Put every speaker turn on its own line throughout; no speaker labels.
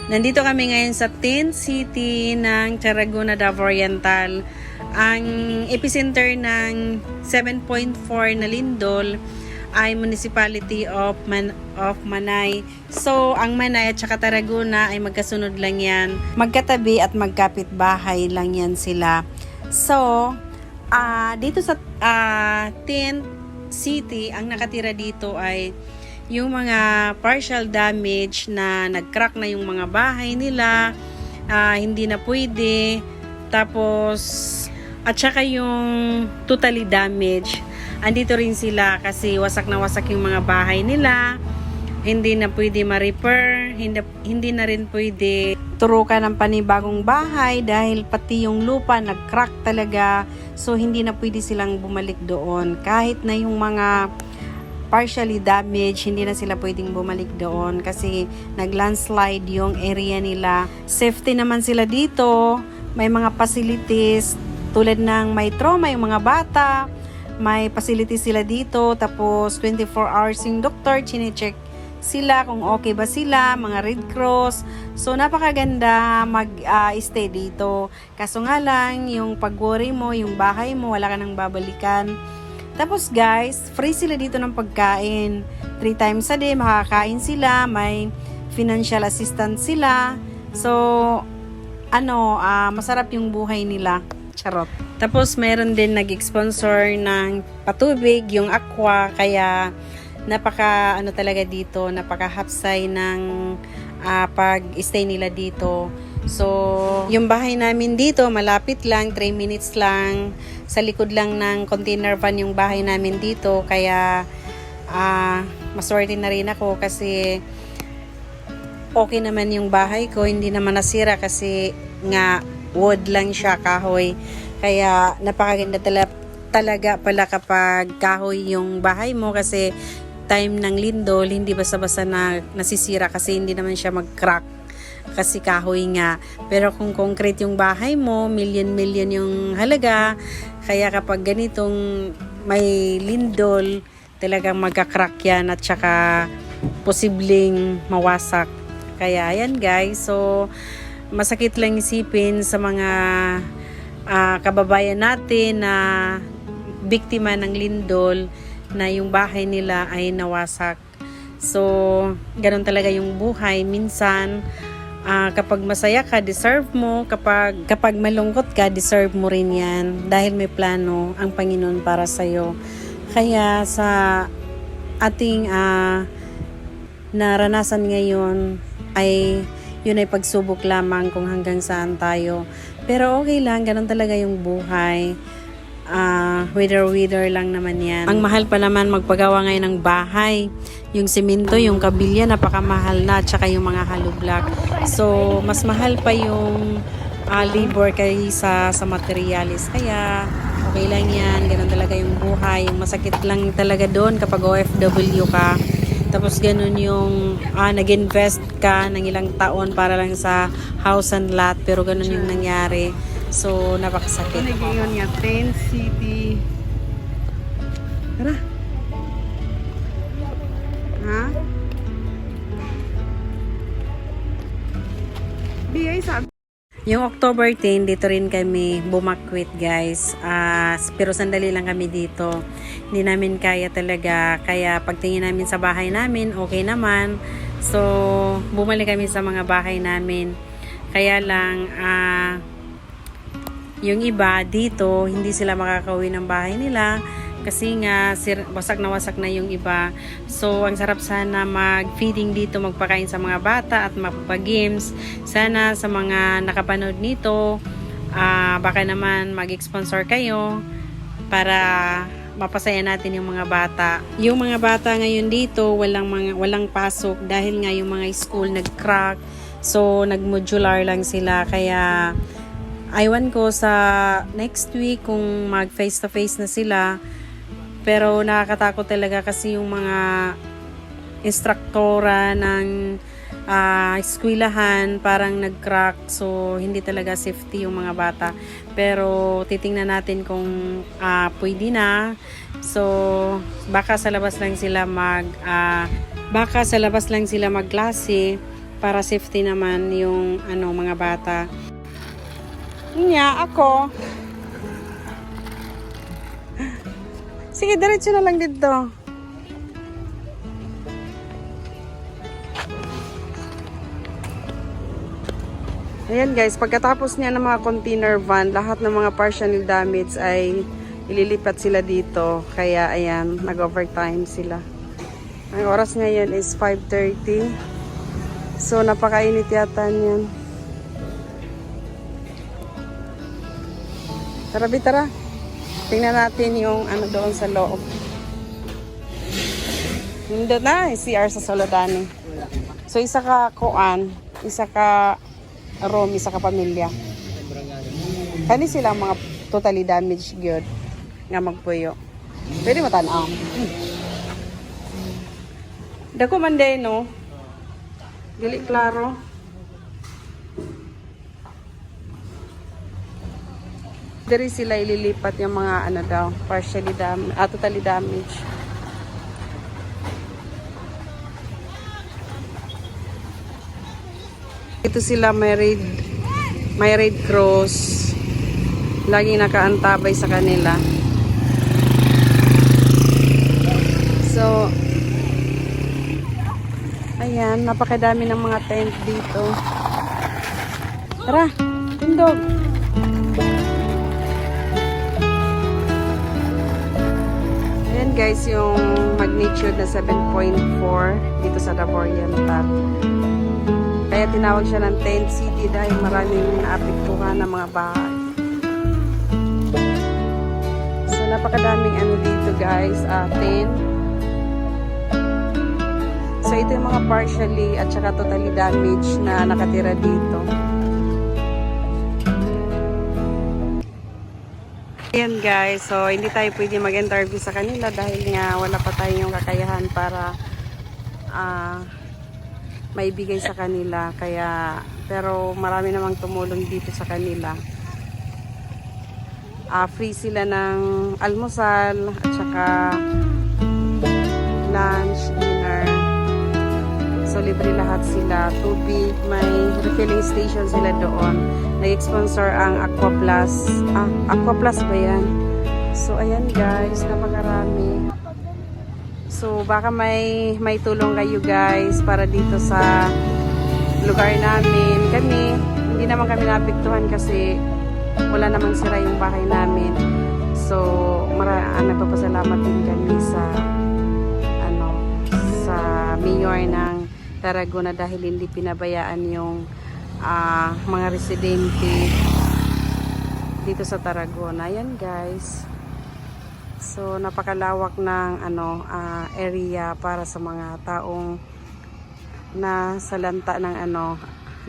Nandito kami ngayon sa Tent City ng Tarragona, Davao Oriental. Ang epicenter ng 7.4 na lindol ay Municipality of Manay. So, ang Manay at saka Tarragona ay magkasunod lang yan. Magkatabi at magkapit-bahay lang yan sila. So, dito sa Tent City, ang nakatira dito ay yung mga partial damage na nag-crack na yung mga bahay nila, hindi na pwede. Tapos, at saka yung totally damaged, andito rin sila kasi wasak na wasak yung mga bahay nila. Hindi na pwede ma-repair, hindi na rin pwede turukan ng panibagong bahay dahil pati yung lupa nag-crack talaga. So, hindi na pwede silang bumalik doon. Kahit na yung mga partially damaged, hindi na sila pwedeng bumalik doon kasi nag-landslide yung area nila. Safety naman sila dito. May mga facilities tulad ng may trauma yung mga bata. May facilities sila dito. Tapos 24 hours yung doktor, chine-check sila kung okay ba sila, mga Red Cross. So, napakaganda mag-stay dito. Kaso nga lang, yung pag-worry mo, yung bahay mo, wala ka nang babalikan. Tapos guys, free sila dito ng pagkain. 3 times a day, makakain sila. May financial assistance sila. So, masarap yung buhay nila. Charot. Tapos, meron din nag-sponsor ng patubig, yung aqua. Kaya, talaga dito, napaka-hapsay ng pag-stay nila dito. So, yung bahay namin dito, malapit lang, 3 minutes lang. Sa likod lang ng container van yung bahay namin dito. Kaya, maswerte na rin ako kasi okay naman yung bahay ko. Hindi naman nasira kasi nga wood lang siya, kahoy. Kaya, napakaganda talaga pala kapag kahoy yung bahay mo kasi time ng lindol, hindi basta-basta na nasisira kasi hindi naman siya mag-crack kasi kahoy nga. Pero kung concrete yung bahay mo, million yung halaga. Kaya kapag ganitong may lindol, talagang magka-crack yan at saka posibleng mawasak. Kaya ayan guys, so masakit lang isipin sa mga kababayan natin na biktima ng lindol na yung bahay nila ay nawasak. So, ganun talaga yung buhay. Minsan, kapag masaya ka, deserve mo. Kapag malungkot ka, deserve mo rin yan. Dahil may plano ang Panginoon para sa'yo. Kaya sa ating naranasan ngayon ay yun ay pagsubok lamang kung hanggang saan tayo. Pero okay lang, ganun talaga yung buhay. Wither lang naman yan. Ang mahal pa naman magpagawa ngayon ng bahay. Yung simento, yung kabilya, napakamahal na. Tsaka yung mga hollow block. So, mas mahal pa yung labor kaysa sa materialis. Kaya, okay lang yan. Ganun talaga yung buhay. Yung masakit lang talaga doon kapag OFW ka. Tapos ganun yung nag-invest ka ng ilang taon para lang sa house and lot. Pero ganun yung nangyari. So, napakasakit. Ano ngayon nga, Tent City. Tara. Ha? Biyay sabi. Yung October 10, dito rin kami bumakwit guys. Pero sandali lang kami dito. Hindi namin kaya talaga. Kaya pagtingin namin sa bahay namin, okay naman. So, bumalik kami sa mga bahay namin. Kaya lang, yung iba dito, hindi sila makakauwi ng bahay nila kasi nga wasak na yung iba. So, ang sarap sana mag-feeding dito, magpakain sa mga bata at magpa-games. Sana sa mga nakapanood nito, baka naman mag-sponsor kayo para mapasaya natin yung mga bata. Yung mga bata ngayon dito, walang pasok dahil nga yung mga school nag-crack. So, nag-modular lang sila. Kaya aywan ko sa next week kung mag face to face na sila. Pero nakakatakot talaga kasi yung mga instruktora ng eskwelahan parang nag-crack. So, hindi talaga safety yung mga bata. Pero, titingnan natin kung pwede na. So, baka sa labas lang sila magklase para safety naman yung mga bata. Nya ako. Sige, diretso na lang dito. Ayan guys, pagkatapos niya ng mga container van, lahat ng mga partial damage ay ililipat sila dito. Kaya ayan, nag-overtime sila. Ang oras ngayon is 5:30. So napakainit yata niyan. Tara, tara. Tingnan natin yung doon sa loob. Nandun na, CR sa Soldani. So isa ka kuan, isa ka room, isa ka pamilya. Kani sila mga totally damaged gyud nga magpuyo. Pwede mo tan-aw. Dako man day no. Dili klaro. Diri sila ililipat yung mga daw, partially damaged, totally damaged. Ito sila may Red Cross. Laging nakaantabay sa kanila. So, ayan, napakadami ng mga tent dito. Tara, tindog. Ayan guys, yung magnitude na 7.4 dito sa Davao Oriental. Kaya tinawag siya ng tent city dahil maraming naapektuhan ng mga bahay. So napakadaming dito guys, tent. So ito yung mga partially at saka totally damaged na nakatira dito. Ayan guys, so hindi tayo pwede mag-interview sa kanila dahil nga wala pa tayong kakayahan para maibigay sa kanila, pero marami namang tumulong dito sa kanila. Free sila ng almusal at saka lunch, dinner. So libre lahat sila. Tubig, may refilling station sila doon. Nag-sponsor ang Aqua Plus. Aqua Plus ba yan? So ayan guys, napakarami. So baka may tulong kayo guys para dito sa lugar namin. Hindi naman kami naapektuhan kasi wala namang sira yung bahay namin. So nagpapasalamat din kami sa mayor ng Tarragona dahil hindi pinabayaan yung mga residente dito sa Tarragona. Ayan guys. So napakalawak ng area para sa mga taong nasalanta ng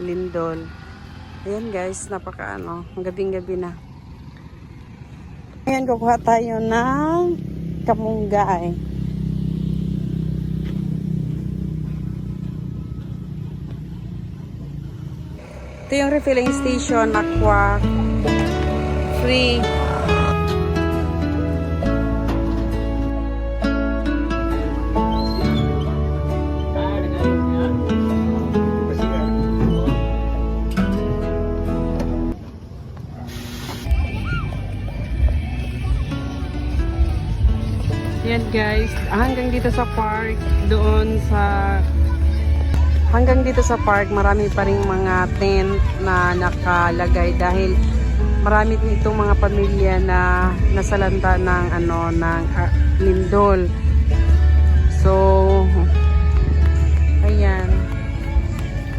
lindol. Ayan guys, gabing-gabi na. Ayan, kukuha tayo ng kamunggay. Ito yung refilling station, Aqua free. Yan guys, hanggang dito sa park, hanggang dito sa park, marami pa ring mga tent na nakalagay dahil marami din itong mga pamilya na nasalanta ng lindol. So ayan.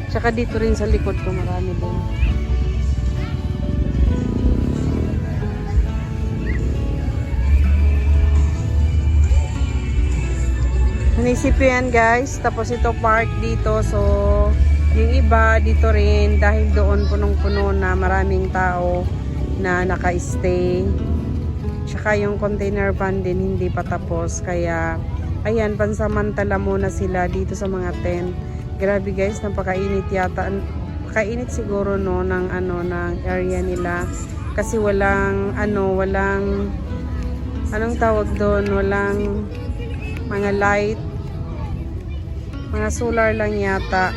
Tsaka dito rin sa likod ko marami din. Munisipyo yan guys, tapos ito park dito, so yung iba dito rin dahil doon punong-puno na maraming tao na naka-stay. Tsaka yung container van din hindi pa tapos, kaya ayan, pansamantala muna sila dito sa mga tent. Grabe guys, napakainit yata, kainit siguro no ng area nila kasi walang anong tawag doon, walang mga light, mga solar lang yata.